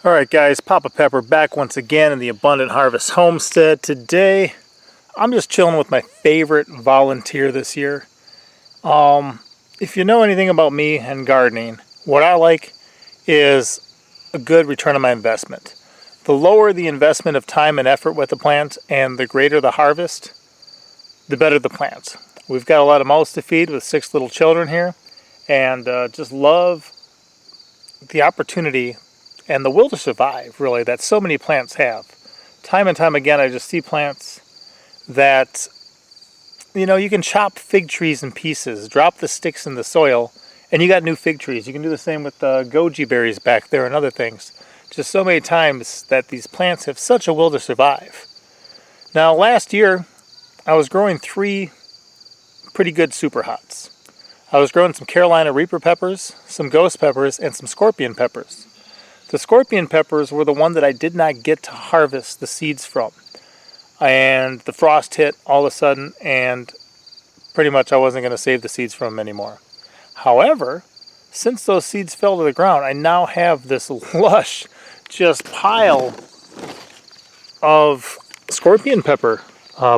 Alright guys, Papa Pepper back once again in the Abundant Harvest Homestead. Today, I'm just chilling with my favorite volunteer this year. If you know anything about me and gardening, what I like is a good return on my investment. The lower the investment of time and effort with the plants and the greater the harvest, the better the plants. We've got a lot of mouths to feed with 6 little children here, and just love the opportunity and the will to survive, really, that so many plants have. Time and time again, I just see plants that, you can chop fig trees in pieces, drop the sticks in the soil, and you got new fig trees. You can do the same with goji berries back there and other things. Just so many times that these plants have such a will to survive. Now, last year, I was growing 3 pretty good super hots. I was growing some Carolina Reaper peppers, some ghost peppers, and some scorpion peppers. The scorpion peppers were the one that I did not get to harvest the seeds from. And the frost hit all of a sudden, and pretty much I wasn't going to save the seeds from them anymore. However, since those seeds fell to the ground, I now have this lush just pile of scorpion pepper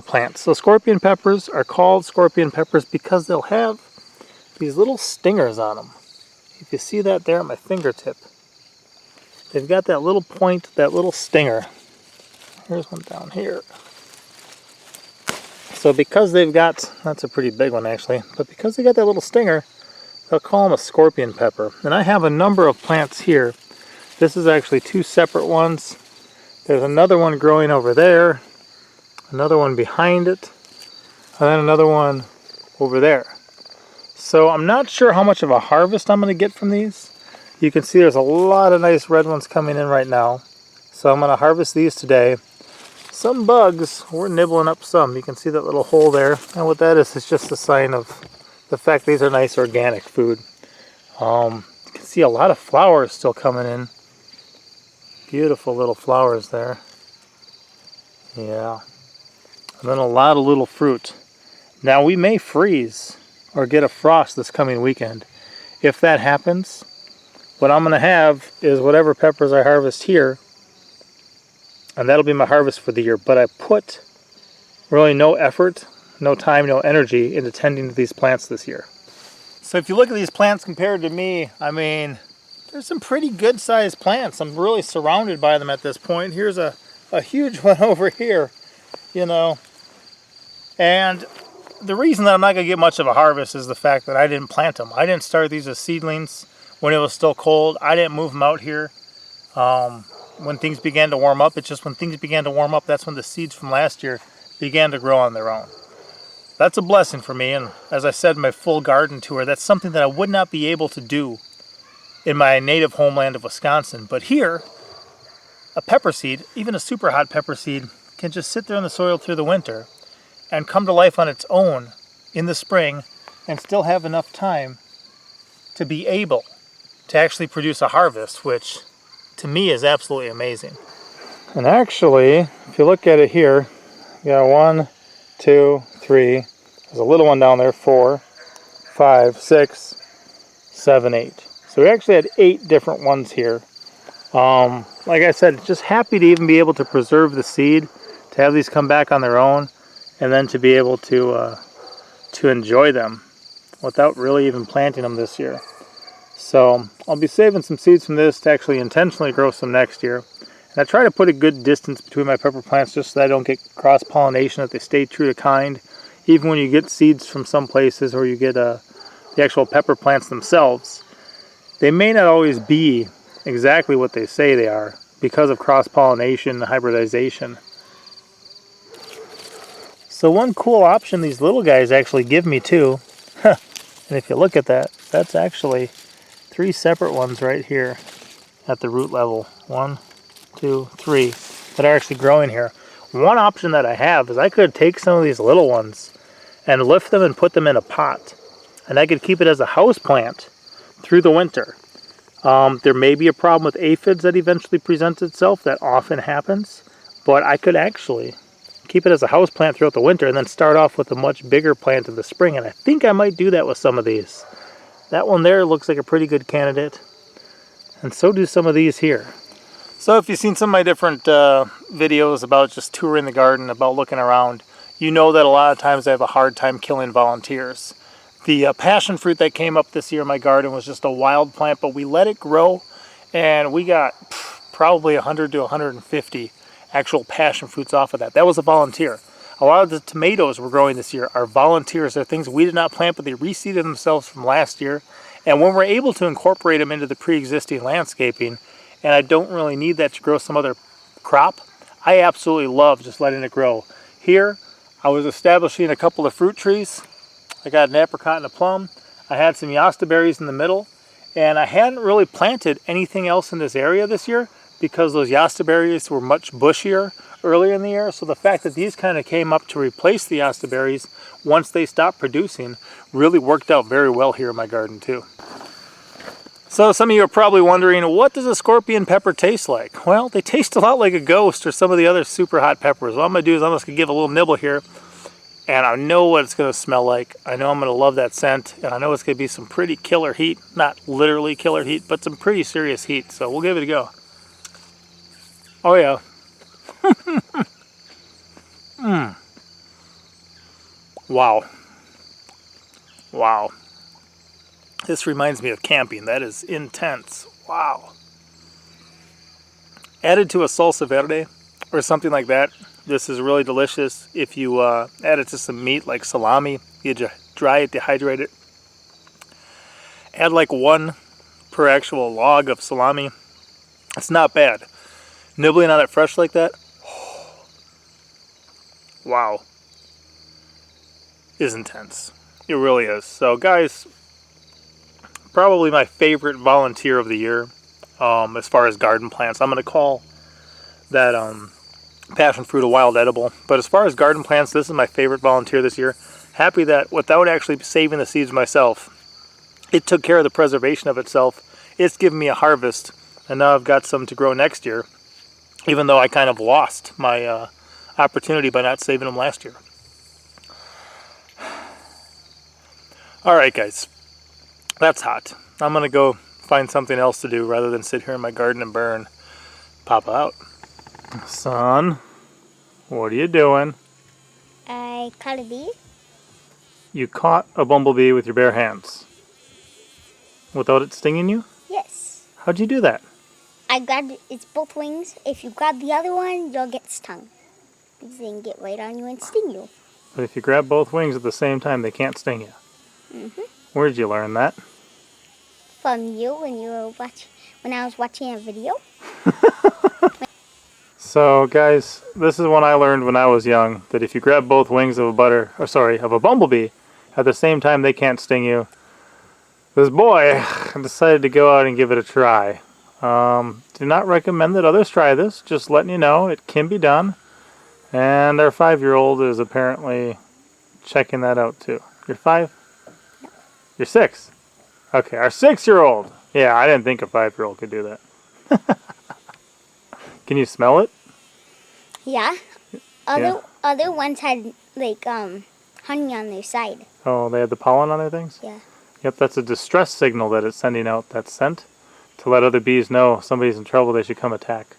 plants. So scorpion peppers are called scorpion peppers because they'll have these little stingers on them. If you see that there at my fingertip, they've got that little point, that little stinger. Here's one down here. So because they've got, that's a pretty big one actually, but because they got that little stinger, they'll call them a scorpion pepper. And I have a number of plants here. This is actually 2 separate ones. There's another one growing over there, another one behind it, and then another one over there. So I'm not sure how much of a harvest I'm going to get from these. You can see there's a lot of nice red ones coming in right now. So I'm going to harvest these today. Some bugs, we're nibbling up some. You can see that little hole there. And what that is just a sign of the fact these are nice organic food. You can see a lot of flowers still coming in. Beautiful little flowers there. Yeah. And then a lot of little fruit. Now we may freeze or get a frost this coming weekend. If that happens, what I'm going to have is whatever peppers I harvest here, and that'll be my harvest for the year. But I put really no effort, no time, no energy into tending to these plants this year. So if you look at these plants compared to me, I mean, there's some pretty good sized plants. I'm really surrounded by them at this point. Here's a huge one over here, And the reason that I'm not going to get much of a harvest is the fact that I didn't plant them. I didn't start these as seedlings when it was still cold. I didn't move them out here when things began to warm up. It's just when things began to warm up, that's when the seeds from last year began to grow on their own. That's a blessing for me, and as I said in my full garden tour, that's something that I would not be able to do in my native homeland of Wisconsin. But here, a pepper seed, even a super hot pepper seed, can just sit there in the soil through the winter and come to life on its own in the spring and still have enough time to be able to actually produce a harvest, which to me is absolutely amazing. And actually, if you look at it here, you got 1, 2, 3, there's a little one down there, 4, 5, 6, 7, 8. So we actually had 8 different ones here. Like I said, just happy to even be able to preserve the seed, to have these come back on their own, and then to be able to enjoy them without really even planting them this year. So I'll be saving some seeds from this to actually intentionally grow some next year. And I try to put a good distance between my pepper plants just so that I don't get cross-pollination, that they stay true to kind. Even when you get seeds from some places or you get the actual pepper plants themselves, they may not always be exactly what they say they are because of cross-pollination and hybridization. So one cool option these little guys actually give me too, and if you look at that, that's actually 3 separate ones right here at the root level. 1, 2, 3 that are actually growing here. One option that I have is I could take some of these little ones and lift them and put them in a pot, and I could keep it as a house plant through the winter. There may be a problem with aphids that eventually presents itself. That often happens, but I could actually keep it as a house plant throughout the winter and then start off with a much bigger plant in the spring. And I think I might do that with some of these. That one there looks like a pretty good candidate, and so do some of these here. So if you've seen some of my different videos about just touring the garden, about looking around, you know that a lot of times I have a hard time killing volunteers. The passion fruit that came up this year in my garden was just a wild plant, but we let it grow and we got probably 100 to 150 actual passion fruits off of that. That was a volunteer. A lot of the tomatoes we're growing this year are volunteers. They're things we did not plant, but they reseeded themselves from last year. And when we're able to incorporate them into the pre-existing landscaping, and I don't really need that to grow some other crop, I absolutely love just letting it grow. Here, I was establishing a couple of fruit trees. I got an apricot and a plum. I had some Yasta berries in the middle, and I hadn't really planted anything else in this area this year because those Yasta berries were much bushier earlier in the year. So the fact that these kind of came up to replace the Yasta berries once they stopped producing really worked out very well here in my garden too. So some of you are probably wondering, what does a scorpion pepper taste like? Well, they taste a lot like a ghost or some of the other super hot peppers. What I'm going to do is I'm just going to give a little nibble here, and I know what it's going to smell like. I know I'm going to love that scent, and I know it's going to be some pretty killer heat. Not literally killer heat, but some pretty serious heat. So we'll give it a go. Oh yeah. Wow. Wow. This reminds me of camping. That is intense. Wow. Added to a salsa verde or something like that, this is really delicious. If you add it to some meat like salami, you dry it, dehydrate it. Add like one per actual log of salami. It's not bad. Nibbling on it fresh like that, wow, is intense. It really is. So guys, probably my favorite volunteer of the year as far as garden plants. I'm going to call that passion fruit a wild edible. But as far as garden plants, this is my favorite volunteer this year. Happy that without actually saving the seeds myself, it took care of the preservation of itself. It's given me a harvest, and now I've got some to grow next year, even though I kind of lost my opportunity by not saving them last year. Alright guys, that's hot. I'm going to go find something else to do rather than sit here in my garden and burn. Papa out. Son, what are you doing? I caught a bee. You caught a bumblebee with your bare hands? Without it stinging you? Yes. How'd you do that? I grabbed its both wings. If you grab the other one, you'll get stung. Because they can get right on you and sting you. But if you grab both wings at the same time, they can't sting you. Mm-hmm. Where'd you learn that? From you when I was watching a video. So guys, this is one I learned when I was young, that if you grab both wings of a bumblebee at the same time, they can't sting you. This boy decided to go out and give it a try. Do not recommend that others try this, just letting you know it can be done. And our 5-year-old is apparently checking that out too. You're 5? No. You're 6? Okay, our 6-year-old. Yeah, I didn't think a 5-year-old could do that. Can you smell it? Yeah. Other ones had like honey on their side. Oh, they had the pollen on their things? Yeah. Yep, that's a distress signal that it's sending out, that scent, to let other bees know somebody's in trouble, they should come attack.